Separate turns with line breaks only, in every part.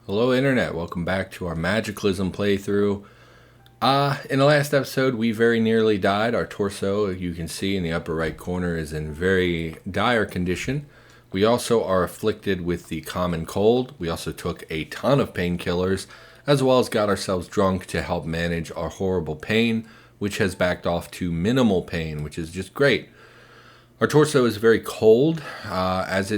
Hello Internet, welcome back to our Magiclysm playthrough. In the last episode we very nearly died. Our torso, you can see in the upper right corner, is in very dire condition. We also are afflicted with the common cold. We also took a ton of painkillers, as well as got ourselves drunk to help manage our horrible pain, which has backed off to minimal pain, which is just great. Our torso is very cold, as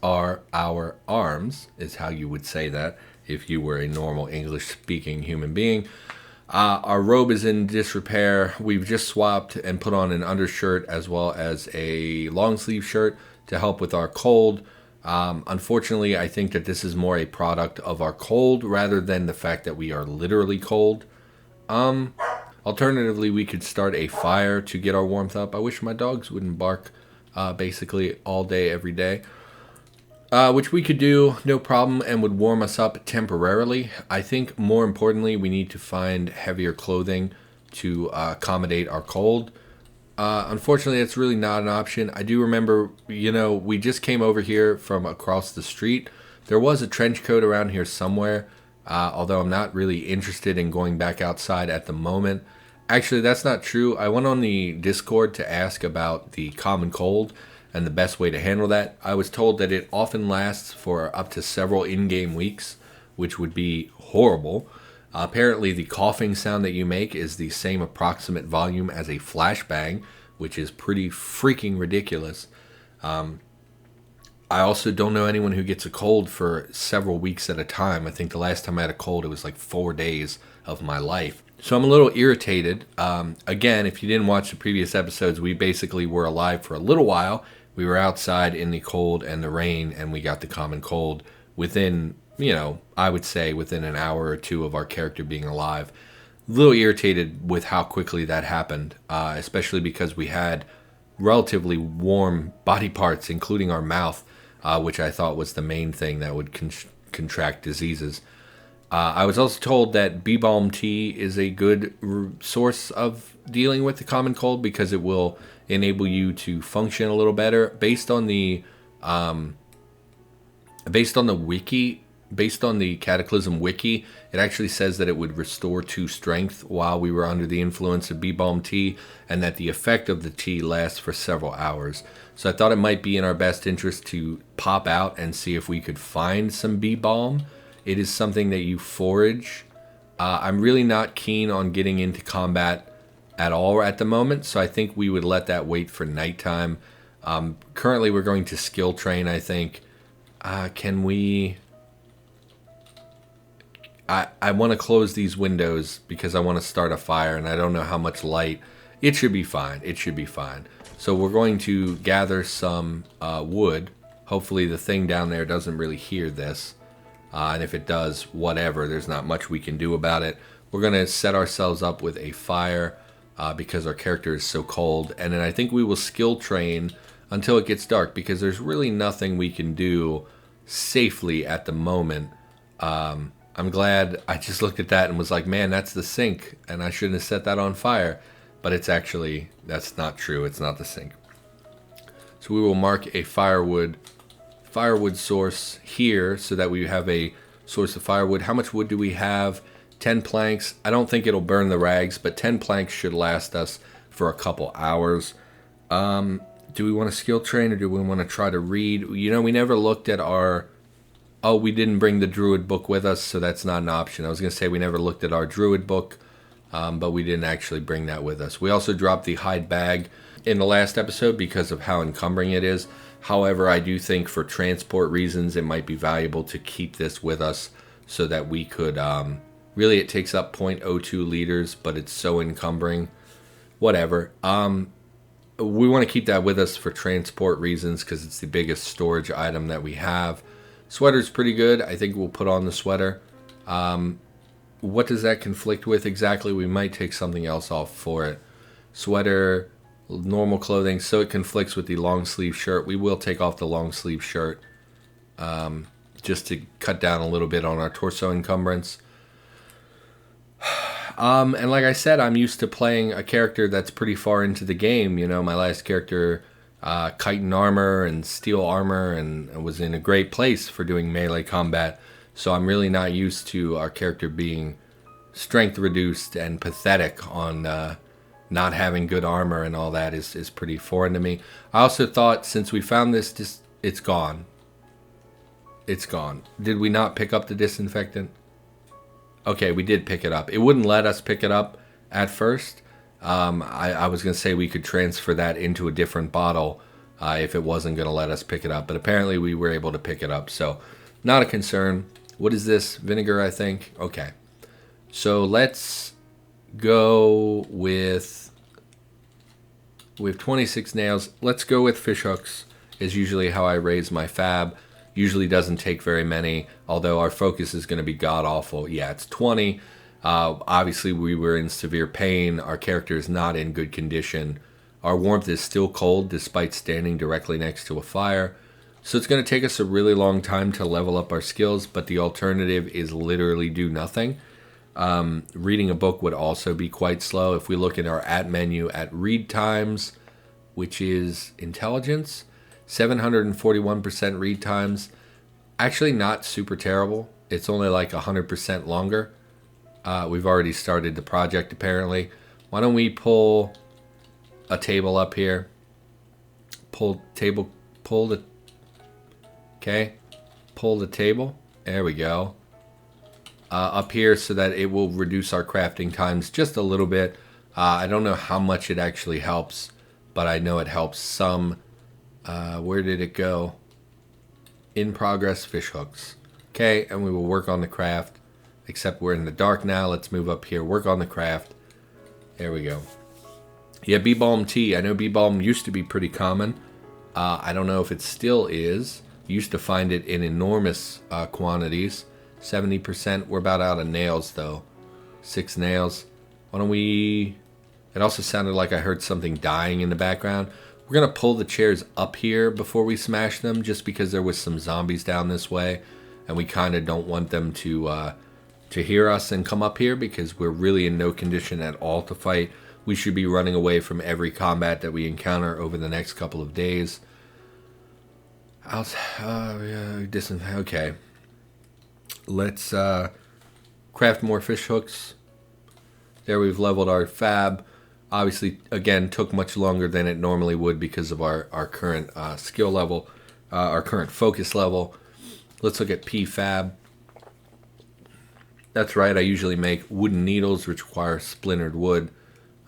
are our arms, is how you would say that if you were a normal English-speaking human being. Our robe is in disrepair. We've just swapped and put on an undershirt as well as a long sleeve shirt to help with our cold. Unfortunately, I think that this is more a product of our cold rather than the fact that we are literally cold. Alternatively, we could start a fire to get our warmth up. I wish my dogs wouldn't bark basically all day, every day. Which we could do, no problem, and would warm us up temporarily. I think more importantly, we need to find heavier clothing to accommodate our cold. Unfortunately, it's really not an option. I do remember, we just came over here from across the street. There was a trench coat around here somewhere, although I'm not really interested in going back outside at the moment. Actually, that's not true. I went on the Discord to ask about the common cold and the best way to handle that. I was told that it often lasts for up to several in-game weeks, which would be horrible. Apparently, the coughing sound that you make is the same approximate volume as a flashbang, which is pretty freaking ridiculous. I also don't know anyone who gets a cold for several weeks at a time. I think the last time I had a cold, it was like 4 days of my life. So I'm a little irritated. Again, if you didn't watch the previous episodes, we basically were alive for a little while. We were outside in the cold and the rain, and we got the common cold within, I would say within an hour or two of our character being alive. A little irritated with how quickly that happened, especially because we had relatively warm body parts, including our mouth, which I thought was the main thing that would contract diseases. I was also told that beebalm tea is a good source of dealing with the common cold because it will enable you to function a little better. Based on the Cataclysm wiki, it actually says that it would restore 2 strength while we were under the influence of beebalm tea, and that the effect of the tea lasts for several hours. So I thought it might be in our best interest to pop out and see if we could find some beebalm. It is something that you forage. I'm really not keen on getting into combat at all at the moment, so I think we would let that wait for nighttime. Currently, we're going to skill train, I think. Can we... I want to close these windows because I want to start a fire, and I don't know how much light. It should be fine. It should be fine. So we're going to gather some wood. Hopefully the thing down there doesn't really hear this. And if it does, whatever. There's not much we can do about it. We're going to set ourselves up with a fire because our character is so cold. And then I think we will skill train until it gets dark because there's really nothing we can do safely at the moment. I'm glad I just looked at that and was like, man, that's the sink. And I shouldn't have set that on fire. But it's actually, that's not true. It's not the sink. So we will mark a firewood source here so that we have a source of firewood. How much wood do we have? 10 planks. I don't think it'll burn the rags, but 10 planks should last us for a couple hours. Do we want to skill train or do we want to try to read? We never looked at our... Oh, we didn't bring the Druid book with us, so that's not an option. I was going to say we never looked at our Druid book, but we didn't actually bring that with us. We also dropped the hide bag in the last episode because of how encumbering it is. However, I do think for transport reasons, it might be valuable to keep this with us so that we could... really, it takes up 0.02 liters, but it's so encumbering. Whatever. We want to keep that with us for transport reasons because it's the biggest storage item that we have. Sweater's pretty good. I think we'll put on the sweater. What does that conflict with exactly? We might take something else off for it. Sweater... normal clothing, so it conflicts with the long sleeve shirt. We will take off the long sleeve shirt just to cut down a little bit on our torso encumbrance. And like I said, I'm used to playing a character that's pretty far into the game. My last character chitin armor and steel armor, and was in a great place for doing melee combat. So I'm really not used to our character being strength reduced and pathetic on not having good armor, and all that is pretty foreign to me. I also thought, since we found this, it's gone. It's gone. Did we not pick up the disinfectant? Okay, we did pick it up. It wouldn't let us pick it up at first. I was going to say we could transfer that into a different bottle if it wasn't going to let us pick it up. But apparently we were able to pick it up. So not a concern. What is this? Vinegar, I think. Okay. So let's go with... We have 26 nails. Let's go with fish hooks is usually how I raise my fab. Usually doesn't take very many, although our focus is going to be god-awful. Yeah, it's 20. Obviously, we were in severe pain. Our character is not in good condition. Our warmth is still cold, despite standing directly next to a fire. So it's going to take us a really long time to level up our skills, but the alternative is literally do nothing. Reading a book would also be quite slow. If we look at our at menu at read times, which is intelligence, 741% read times. Actually not super terrible. It's only like 100% longer. We've already started the project apparently. Why don't we pull a table up here? Pull the table. There we go. Up here so that it will reduce our crafting times just a little bit. I don't know how much it actually helps, but I know it helps some. Where did it go? In progress, fish hooks. Okay, and we will work on the craft. Except we're in the dark now. Let's move up here. Work on the craft. There we go. Yeah, beebalm tea. I know beebalm used to be pretty common. I don't know if it still is. Used to find it in enormous quantities. 70%. We're about out of nails, though. 6 nails. Why don't we... It also sounded like I heard something dying in the background. We're going to pull the chairs up here before we smash them, just because there was some zombies down this way, and we kind of don't want them to hear us and come up here, because we're really in no condition at all to fight. We should be running away from every combat that we encounter over the next couple of days. Okay. Let's craft more fish hooks. There, we've leveled our fab. Obviously, again, took much longer than it normally would because of our current skill level, our current focus level. Let's look at P-Fab. That's right, I usually make wooden needles, which require splintered wood,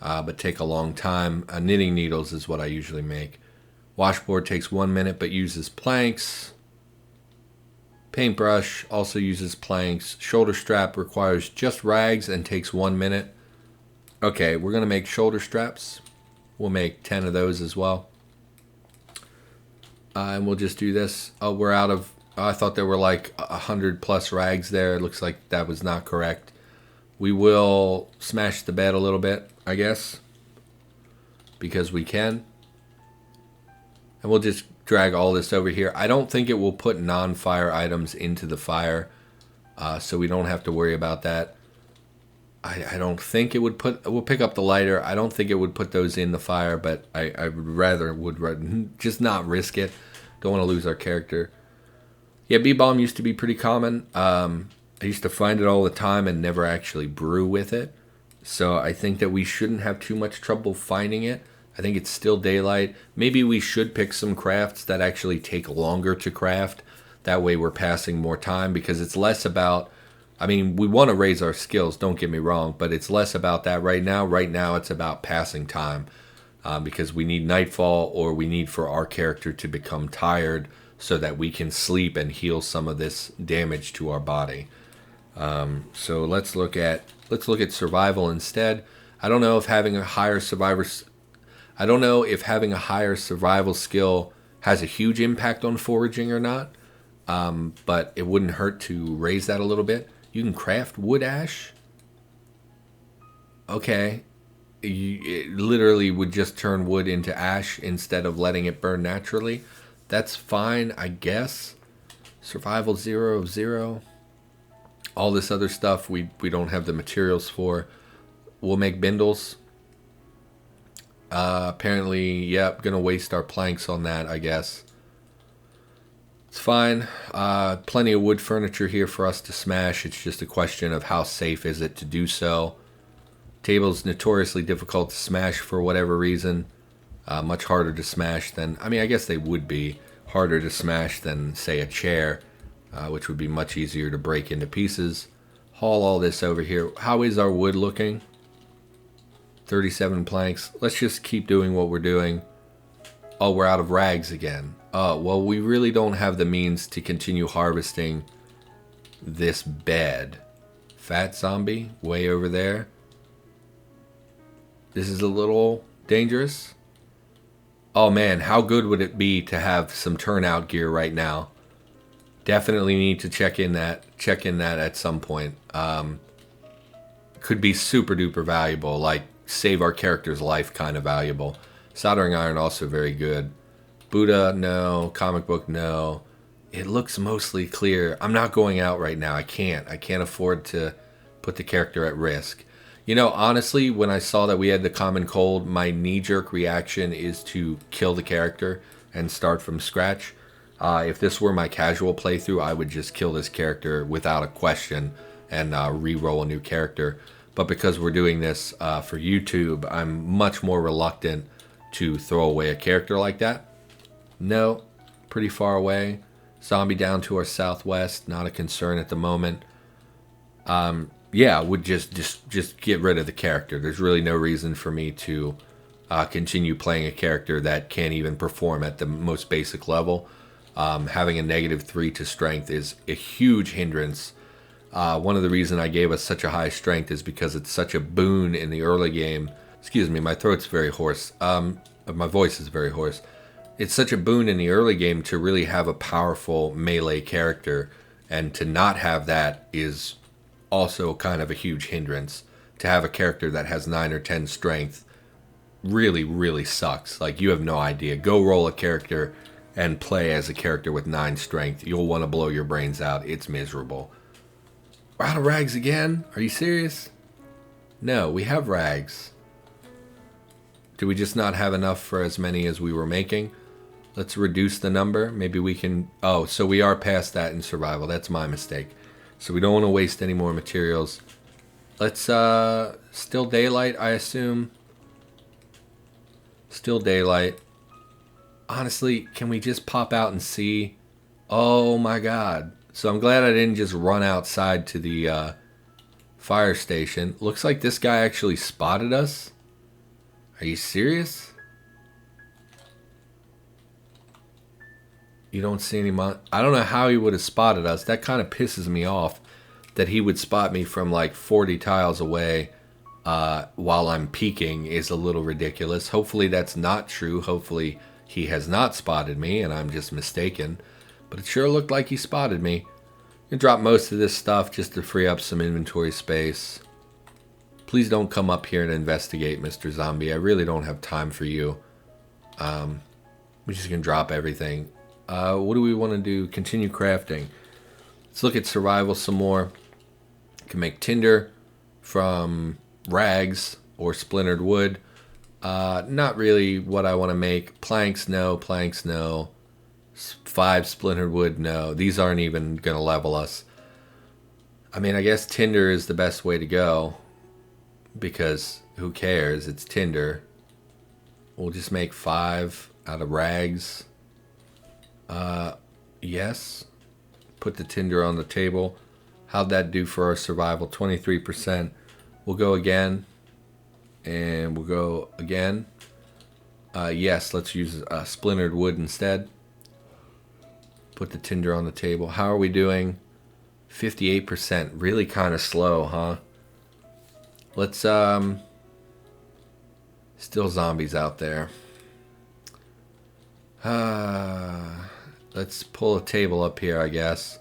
but take a long time. Knitting needles is what I usually make. Washboard takes 1 minute, but uses planks. Paintbrush also uses planks. Shoulder strap requires just rags and takes 1 minute. Okay, we're going to make shoulder straps. We'll make 10 of those as well. And we'll just do this. Oh, we're out of... I thought there were like 100 plus rags there. It looks like that was not correct. We will smash the bed a little bit, I guess, because we can. And we'll just drag all this over here. I don't think it will put non-fire items into the fire, so we don't have to worry about that. I don't think it would put... We'll pick up the lighter. I don't think it would put those in the fire, but I would just not risk it. Don't want to lose our character. Yeah, beebalm used to be pretty common. I used to find it all the time and never actually brew with it. So I think that we shouldn't have too much trouble finding it. I think it's still daylight. Maybe we should pick some crafts that actually take longer to craft. That way we're passing more time, because it's less about... I mean, we want to raise our skills, don't get me wrong, but it's less about that right now. Right now it's about passing time, because we need nightfall, or we need for our character to become tired so that we can sleep and heal some of this damage to our body. So let's look at survival instead. I don't know if having a higher survival skill has a huge impact on foraging or not, but it wouldn't hurt to raise that a little bit. You can craft wood ash. Okay. It literally would just turn wood into ash instead of letting it burn naturally. That's fine, I guess. Survival 0 of 0. All this other stuff we don't have the materials for. We'll make bindles. Apparently, yep, gonna waste our planks on that, I guess. It's fine. Plenty of wood furniture here for us to smash. It's just a question of how safe is it to do so. Table's notoriously difficult to smash for whatever reason. Much harder to smash than, I mean, I guess they would be harder to smash than, say, a chair, which would be much easier to break into pieces. Haul all this over here. How is our wood looking? 37 planks. Let's just keep doing what we're doing. Oh, we're out of rags again. Well, we really don't have the means to continue harvesting this bed. Fat zombie, way over there. This is a little dangerous. Oh man, how good would it be to have some turnout gear right now? Definitely need to check in that at some point. Could be super duper valuable, like save our character's life kind of valuable. Soldering iron also very good. Buddha, no. Comic book, no. It looks mostly clear. I'm not going out right now. I can't afford to put the character at risk. You know, honestly, when I saw that we had the common cold, my knee-jerk reaction is to kill the character and start from scratch. If this were my casual playthrough, I would just kill this character without a question and re-roll a new character. But because we're doing this for YouTube, I'm much more reluctant to throw away a character like that. No, pretty far away. Zombie down to our southwest, not a concern at the moment. Yeah, would just get rid of the character. There's really no reason for me to continue playing a character that can't even perform at the most basic level. Having a -3 to strength is a huge hindrance. One of the reasons I gave us such a high strength is because it's such a boon in the early game. Excuse me, my throat's very hoarse. My voice is very hoarse. It's such a boon in the early game to really have a powerful melee character, and to not have that is also kind of a huge hindrance. To have a character that has 9 or 10 strength really, really sucks. Like, you have no idea. Go roll a character and play as a character with 9 strength. You'll want to blow your brains out. It's miserable. We're out of rags again? Are you serious? No, we have rags. Do we just not have enough for as many as we were making? Let's reduce the number. Maybe we can... Oh, so we are past that in survival. That's my mistake. So we don't want to waste any more materials. Let's, still daylight, I assume. Still daylight. Honestly, can we just pop out and see? Oh my god. So I'm glad I didn't just run outside to the, fire station. Looks like this guy actually spotted us. Are you serious? You don't see any I don't know how he would have spotted us. That kind of pisses me off that he would spot me from like 40 tiles away while I'm peeking is a little ridiculous. Hopefully that's not true. Hopefully he has not spotted me and I'm just mistaken. But it sure looked like he spotted me. I'm gonna drop most of this stuff just to free up some inventory space. Please don't come up here and investigate, Mr. Zombie. I really don't have time for you. We're just gonna drop everything. What do we want to do? Continue crafting. Let's look at survival some more. Can make tinder from rags or splintered wood. Not really what I want to make. Planks, no. Planks, no. 5 splintered wood, no. These aren't even going to level us. I mean, I guess tinder is the best way to go. Because who cares? It's tinder. We'll just make 5 out of rags. Yes. Put the tinder on the table. How'd that do for our survival? 23%. We'll go again. And we'll go again. Yes, let's use splintered wood instead. Put the tinder on the table. How are we doing? 58%. Really kind of slow, huh? Let's, still zombies out there. Let's pull a table up here, I guess.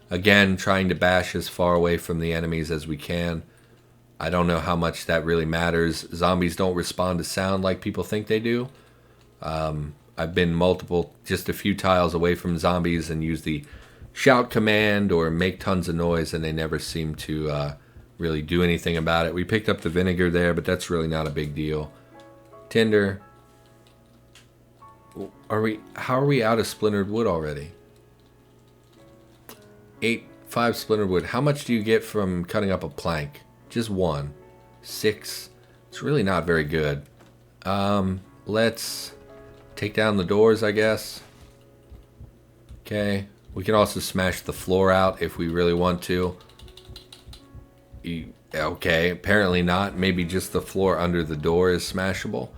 Again, trying to bash as far away from the enemies as we can. I don't know how much that really matters. Zombies don't respond to sound like people think they do. I've been just a few tiles away from zombies and used the shout command or make tons of noise, and they never seem to really do anything about it. We picked up the vinegar there, but that's really not a big deal. Tinder. How are we out of splintered wood already? 5 splintered wood. How much do you get from cutting up a plank? Just 1. 6. It's really not very good. Let's take down the doors, I guess. Okay. We can also smash the floor out if we really want to. Okay, apparently not. Maybe just the floor under the door is smashable.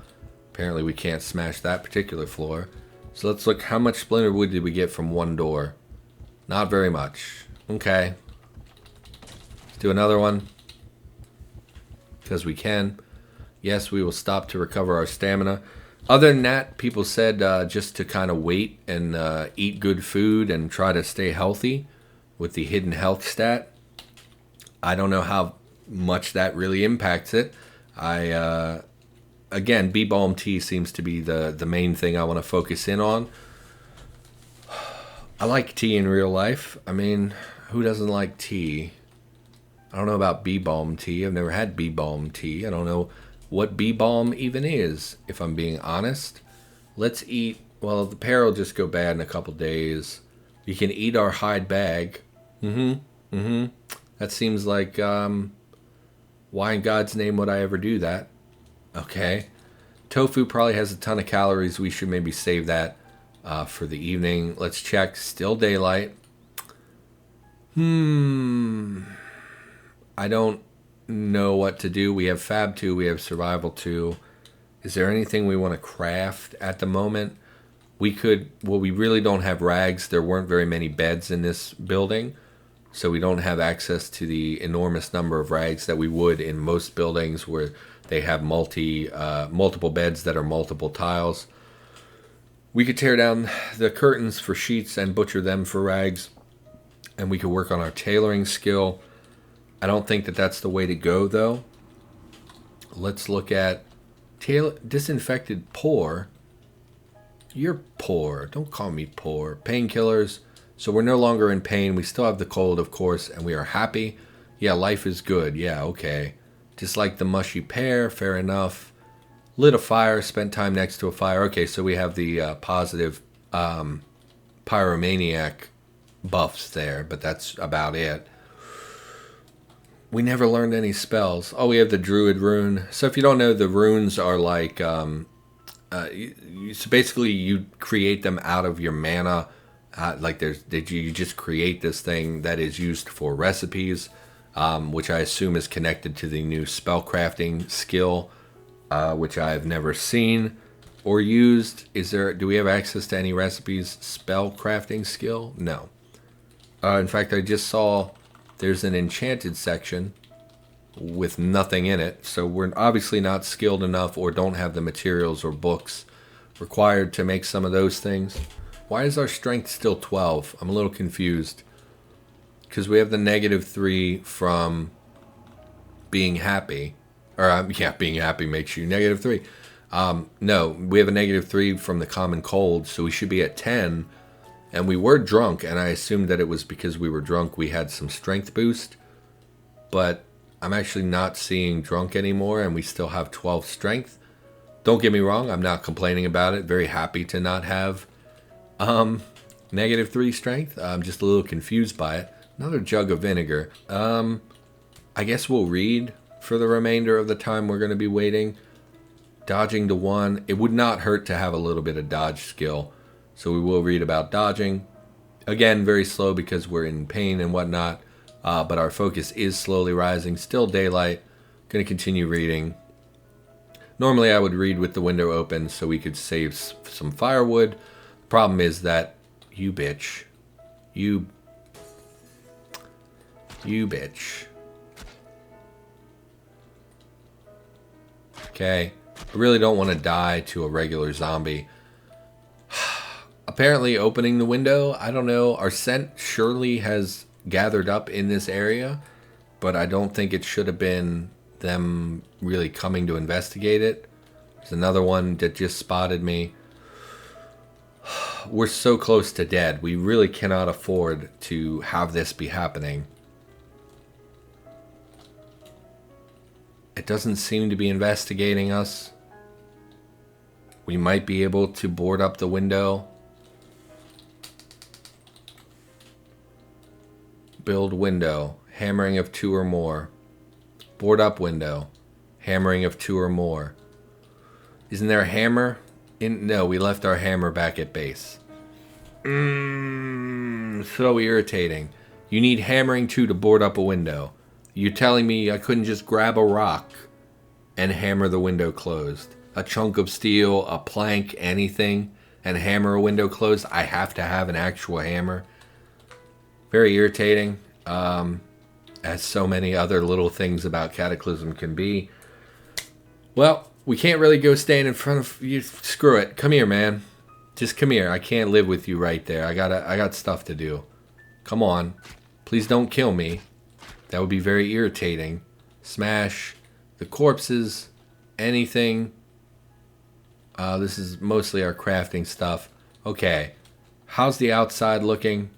Apparently we can't smash that particular floor. So let's look, how much splintered wood did we get from one door? Not very much. Okay. Let's do another one. Because we can. Yes, we will stop to recover our stamina. Other than that, people said just to kind of wait and eat good food and try to stay healthy with the hidden health stat. I don't know how much that really impacts it. Again, beebalm tea seems to be the main thing I want to focus in on. I like tea in real life. I mean, who doesn't like tea? I don't know about beebalm tea. I've never had beebalm tea. I don't know what beebalm even is, if I'm being honest. Let's eat. Well, the pear will just go bad in a couple days. You can eat our hide bag. That seems like, why in God's name would I ever do that? Okay. Tofu probably has a ton of calories. We should maybe save that for the evening. Let's check. Still daylight. I don't know what to do. We have Fab 2. We have Survival 2. Is there anything we want to craft at the moment? We could... Well, we really don't have rags. There weren't very many beds in this building. So we don't have access to the enormous number of rags that we would in most buildings where they have multiple beds that are multiple tiles. We could tear down the curtains for sheets and butcher them for rags. And we could work on our tailoring skill. I don't think that that's the way to go, though. Let's look at disinfected poor. You're poor. Don't call me poor. Painkillers. So we're no longer in pain. We still have the cold, of course, and we are happy. Yeah, life is good. Yeah, okay. Just like the mushy pear, fair enough. Lit a fire, spent time next to a fire. Okay, so we have the positive pyromaniac buffs there, but that's about it. We never learned any spells. Oh, we have the Druid rune. So if you don't know, the runes are like... so basically, you create them out of your mana. You just create this thing that is used for recipes, which I assume is connected to the new spellcrafting skill, which I have never seen or used. Do we have access to any recipes? Spellcrafting skill? No. In fact, I just saw there's an enchanted section with nothing in it, so we're obviously not skilled enough or don't have the materials or books required to make some of those things. Why is our strength still 12? I'm a little confused. Because we have the -3 from being happy. Or, yeah, being happy makes you -3. No, we have a -3 from the common cold, so we should be at 10. And we were drunk, and I assumed that it was because we were drunk we had some strength boost. But I'm actually not seeing drunk anymore, and we still have 12 strength. Don't get me wrong, I'm not complaining about it. Very happy to not have... -3 strength. I'm just a little confused by it. Another jug of vinegar. I guess we'll read for the remainder of the time we're going to be waiting. Dodging to 1. It would not hurt to have a little bit of dodge skill. So we will read about dodging. Again, very slow because we're in pain and whatnot. But our focus is slowly rising. Still daylight. Going to continue reading. Normally I would read with the window open so we could save some firewood. Problem is that you bitch. You bitch. Okay. I really don't want to die to a regular zombie. Apparently opening the window, I don't know. Our scent surely has gathered up in this area, but I don't think it should have been them really coming to investigate it. There's another one that just spotted me. We're so close to dead. We really cannot afford to have this be happening. It doesn't seem to be investigating us. We might be able to board up the window. Build window. Hammering of 2 or more. Board up window. Hammering of 2 or more. Isn't there a hammer? No, we left our hammer back at base. So irritating. You need hammering 2 to board up a window. You're telling me I couldn't just grab a rock and hammer the window closed? A chunk of steel, a plank, anything, and hammer a window closed? I have to have an actual hammer. Very irritating. As so many other little things about Cataclysm can be. Well, we can't really go stand in front of you. Screw it. Come here, man. Just come here. I can't live with you right there. I got stuff to do. Come on. Please don't kill me. That would be very irritating. Smash the corpses. Anything. This is mostly our crafting stuff. Okay. How's the outside looking?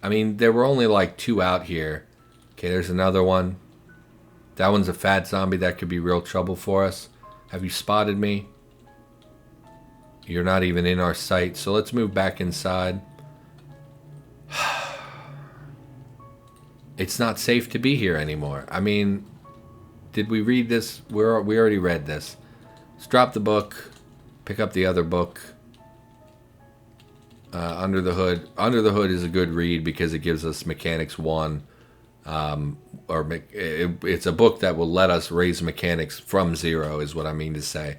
I mean, there were only like 2 out here. Okay, there's another one. That one's a fat zombie. That could be real trouble for us. Have you spotted me? You're not even in our sight. So let's move back inside. It's not safe to be here anymore. I mean, did we read this? We already read this. Let's drop the book. Pick up the other book. Under the Hood. Under the Hood is a good read because it gives us Mechanics 1. It's a book that will let us raise mechanics from 0 is what I mean to say.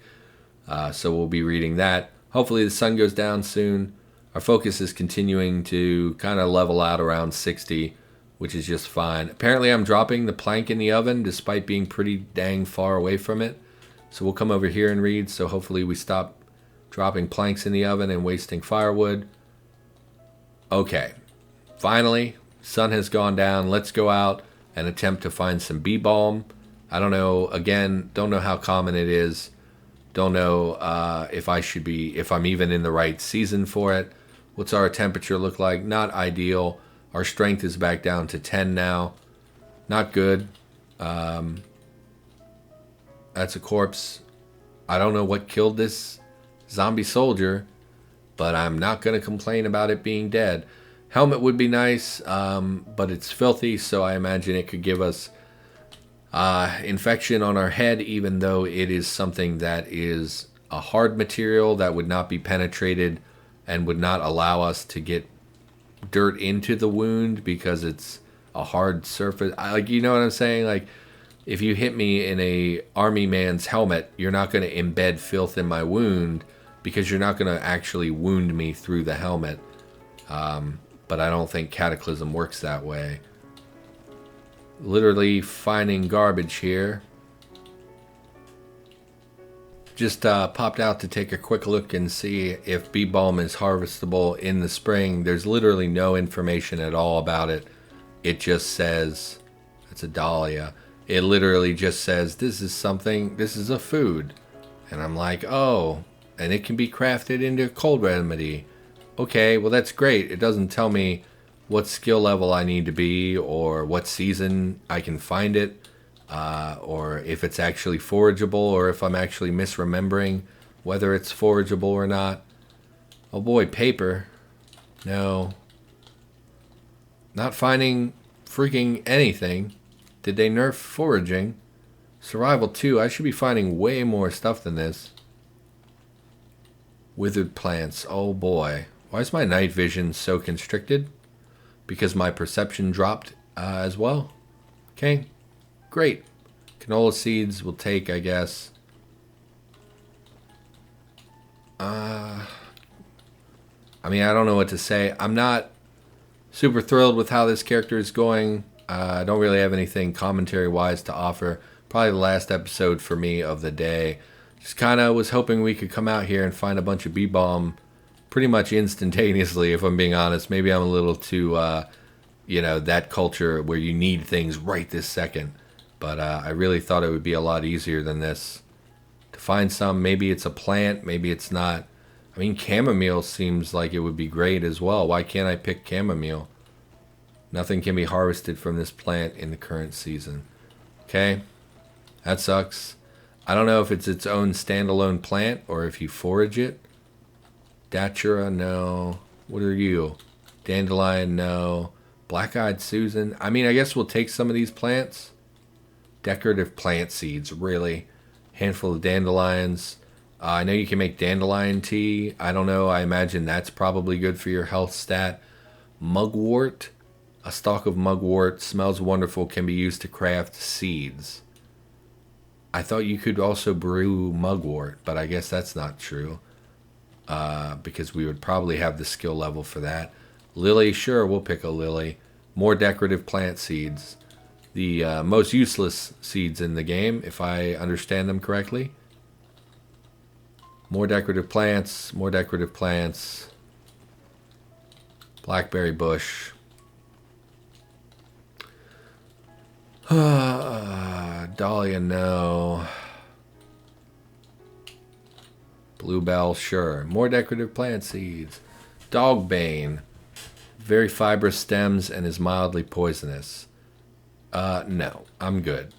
So we'll be reading that. Hopefully the sun goes down soon. Our focus is continuing to kind of level out around 60, which is just fine. Apparently I'm dropping the plank in the oven despite being pretty dang far away from it. So we'll come over here and read. So hopefully we stop dropping planks in the oven and wasting firewood. Okay. Finally, sun has gone down. Let's go out and attempt to find some beebalm. I don't know. Again, don't know how common it is. Don't know if I'm even in the right season for it. What's our temperature look like? Not ideal. Our strength is back down to 10 now. Not good. That's a corpse. I don't know what killed this zombie soldier, but I'm not going to complain about it being dead. Helmet would be nice, but it's filthy, so I imagine it could give us infection on our head, even though it is something that is a hard material that would not be penetrated and would not allow us to get dirt into the wound because it's a hard surface. You know what I'm saying? Like, if you hit me in a army man's helmet, you're not going to embed filth in my wound because you're not going to actually wound me through the helmet. But I don't think Cataclysm works that way. Literally finding garbage here. Just popped out to take a quick look and see if beebalm is harvestable in the spring. There's literally no information at all about it. It just says, it's a dahlia. It literally just says, this is a food. And I'm like, oh, and it can be crafted into a cold remedy. Okay, well that's great. It doesn't tell me what skill level I need to be or what season I can find it, or if it's actually forageable, or if I'm actually misremembering whether it's forageable or not. Oh boy, paper. No. Not finding freaking anything. Did they nerf foraging? Survival 2, I should be finding way more stuff than this. Withered plants, oh boy. Why is my night vision so constricted? Because my perception dropped as well. Okay, great. Canola seeds will take, I guess. I mean, I don't know what to say. I'm not super thrilled with how this character is going. I don't really have anything commentary-wise to offer. Probably the last episode for me of the day. Just kind of was hoping we could come out here and find a bunch of beebalm pretty much instantaneously, if I'm being honest. Maybe I'm a little too, that culture where you need things right this second. But I really thought it would be a lot easier than this. To find some, maybe it's a plant, maybe it's not. I mean, chamomile seems like it would be great as well. Why can't I pick chamomile? Nothing can be harvested from this plant in the current season. Okay, that sucks. I don't know if it's its own standalone plant or if you forage it. Datura, no. What are you? Dandelion, no. Black-eyed Susan. I mean, I guess we'll take some of these plants. Decorative plant seeds, really. Handful of dandelions. I know you can make dandelion tea. I don't know. I imagine that's probably good for your health stat. Mugwort. A stalk of mugwort smells wonderful, can be used to craft seeds. I thought you could also brew mugwort, but I guess that's not true. Because we would probably have the skill level for that. Lily, sure, we'll pick a lily. More decorative plant seeds. The most useless seeds in the game, if I understand them correctly. More decorative plants, more decorative plants. Blackberry bush. Dahlia, no. Bluebell, sure. More decorative plant seeds. Dogbane. Very fibrous stems and is mildly poisonous. No, I'm good.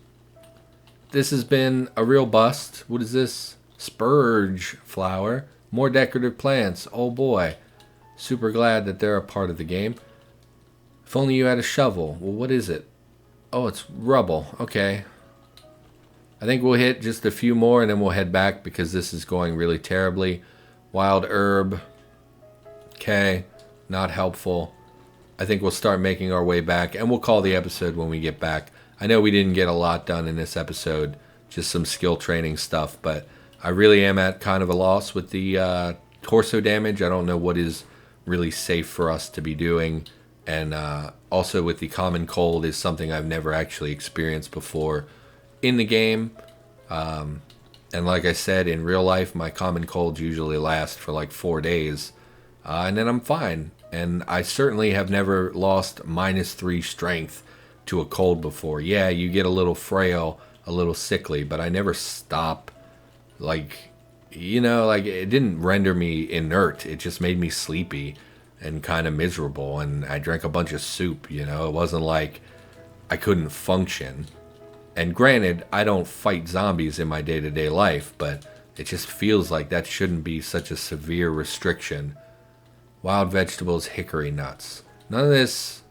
This has been a real bust. What is this? Spurge flower. More decorative plants. Oh boy. Super glad that they're a part of the game. If only you had a shovel. Well, what is it? Oh, it's rubble. Okay. I think we'll hit just a few more and then we'll head back because this is going really terribly. Wild herb. Okay. Not helpful. I think we'll start making our way back and we'll call the episode when we get back. I know we didn't get a lot done in this episode. Just some skill training stuff. But I really am at kind of a loss with the torso damage. I don't know what is really safe for us to be doing. And also with the common cold is something I've never actually experienced before in the game. And like I said, in real life, my common colds usually last for like 4 days. And then I'm fine. And I certainly have never lost -3 strength to a cold before. Yeah, you get a little frail, a little sickly, but I never stop. Like, you know, like it didn't render me inert. It just made me sleepy and kind of miserable. And I drank a bunch of soup, you know. It wasn't like I couldn't function. And granted, I don't fight zombies in my day-to-day life, but it just feels like that shouldn't be such a severe restriction. Wild vegetables, hickory nuts. None of this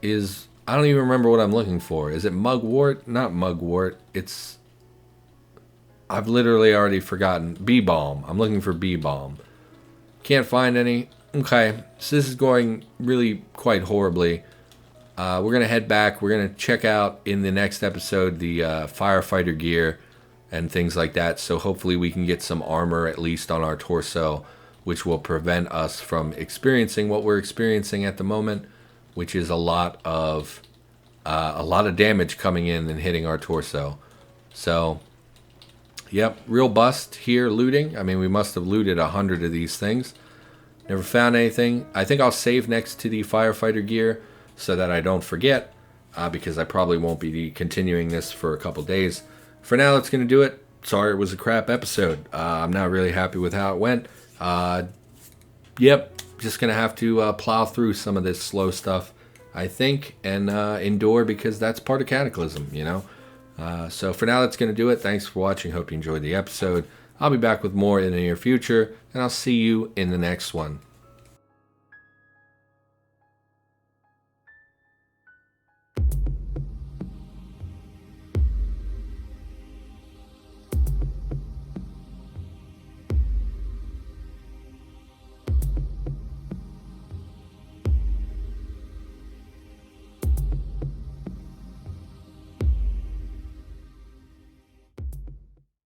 is... I don't even remember what I'm looking for. Is it mugwort? Not mugwort. It's... I've literally already forgotten. Beebalm. I'm looking for beebalm. Can't find any. Okay. So this is going really quite horribly. We're going to head back. We're going to check out in the next episode the firefighter gear and things like that. So hopefully we can get some armor at least on our torso, which will prevent us from experiencing what we're experiencing at the moment, which is a lot of damage coming in and hitting our torso. So, yep, real bust here looting. I mean, we must have looted 100 of these things. Never found anything. I think I'll save next to the firefighter gear so that I don't forget, because I probably won't be continuing this for a couple days. For now, that's going to do it. Sorry it was a crap episode. I'm not really happy with how it went. Yep, just going to have to plow through some of this slow stuff, I think, and endure because that's part of Cataclysm, you know. So for now, that's going to do it. Thanks for watching. Hope you enjoyed the episode. I'll be back with more in the near future, and I'll see you in the next one.